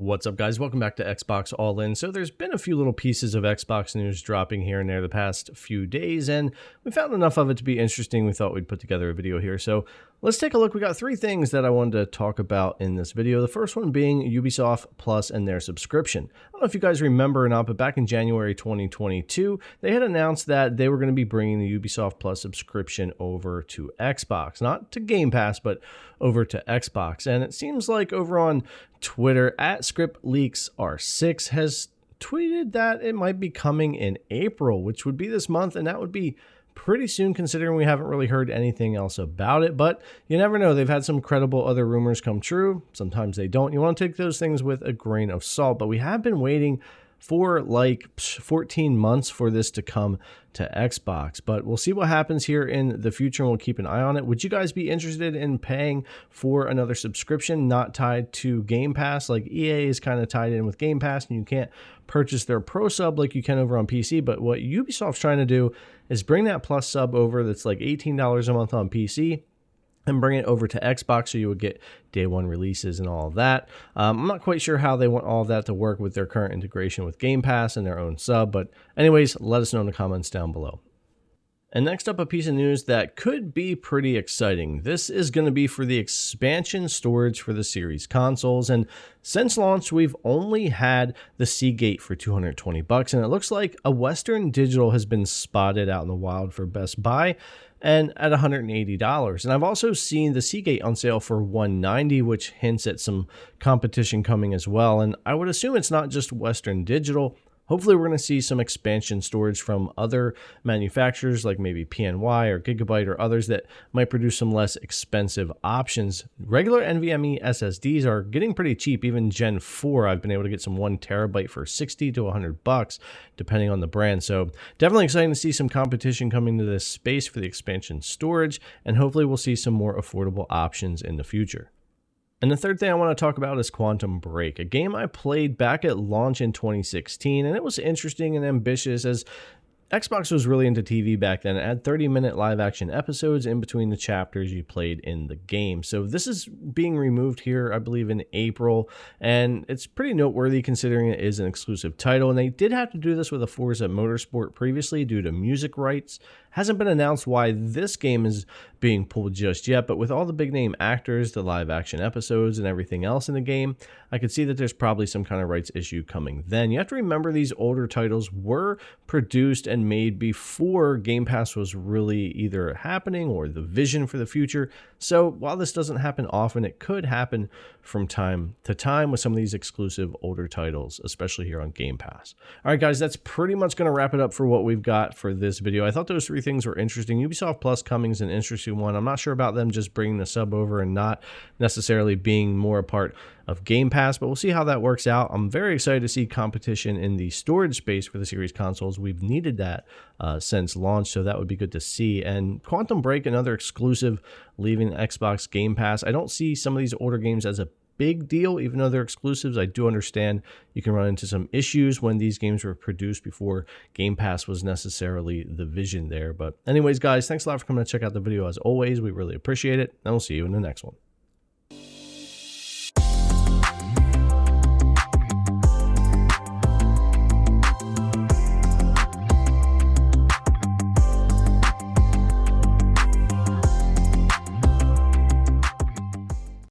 What's up, guys? Welcome back to Xbox All In. So there's been a few little pieces of Xbox news dropping here and there the past few days, and we found enough of it to be interesting. We thought we'd put together a video here. So let's take a look. We got three things that I wanted to talk about in this video. The first one being Ubisoft Plus and their subscription. I don't know if you guys remember or not, but back in January 2022, they had announced that they were going to be bringing the Ubisoft Plus subscription over to Xbox. Not to Game Pass, but over to Xbox. And it seems like over on Twitter, @ScriptLeaksR6 has tweeted that it might be coming in April, which would be this month, and that would be pretty soon considering we haven't really heard anything else about it. But you never know. They've had some credible other rumors come true. Sometimes they don't. You want to take those things with a grain of salt, but we have been waiting for like 14 months for this to come to Xbox, but we'll see what happens here in the future and we'll keep an eye on it. Would you guys be interested in paying for another subscription not tied to Game Pass? Like EA is kind of tied in with Game Pass and you can't purchase their Pro sub like you can over on PC, but what Ubisoft's trying to do is bring that Plus sub over that's like $18 a month on PC and bring it over to Xbox so you would get day one releases and all of that. I'm not quite sure how they want all of that to work with their current integration with Game Pass and their own sub, but anyways, let us know in the comments down below. And next up, a piece of news that could be pretty exciting. This is going to be for the expansion storage for the series consoles. And since launch, we've only had the Seagate for $220, and it looks like a Western Digital has been spotted out in the wild for Best Buy and at $180. And I've also seen the Seagate on sale for $190, which hints at some competition coming as well. And I would assume it's not just Western Digital. Hopefully we're going to see some expansion storage from other manufacturers like maybe PNY or Gigabyte or others that might produce some less expensive options. Regular NVMe SSDs are getting pretty cheap. Even Gen 4, I've been able to get some 1 terabyte for $60 to $100 depending on the brand. So definitely exciting to see some competition coming to this space for the expansion storage, and hopefully we'll see some more affordable options in the future. And the third thing I want to talk about is Quantum Break, a game I played back at launch in 2016, and it was interesting and ambitious as Xbox was really into TV back then. It had 30-minute live-action episodes in between the chapters you played in the game. So this is being removed here, I believe, in April, and it's pretty noteworthy considering it is an exclusive title. And they did have to do this with a Forza Motorsport previously due to music rights. Hasn't been announced why this game is being pulled just yet, but with all the big-name actors, the live-action episodes, and everything else in the game, I could see that there's probably some kind of rights issue coming then. You have to remember these older titles were produced and made before Game Pass was really either happening or the vision for the future. So while this doesn't happen often, it could happen from time to time with some of these exclusive older titles, especially here on Game Pass. All right, guys, that's pretty much going to wrap it up for what we've got for this video. I thought those three things were interesting. Ubisoft Plus coming is an interesting one. I'm not sure about them just bringing the sub over and not necessarily being more a part of Game Pass, but we'll see how that works out. I'm very excited to see competition in the storage space for the series consoles. We've needed that since launch, so that would be good to see. And Quantum Break, another exclusive leaving Xbox Game Pass. I don't see some of these older games as a big deal, even though they're exclusives. I do understand you can run into some issues when these games were produced before Game Pass was necessarily the vision there. But anyways, guys, thanks a lot for coming to check out the video as always. We really appreciate it, and we'll see you in the next one.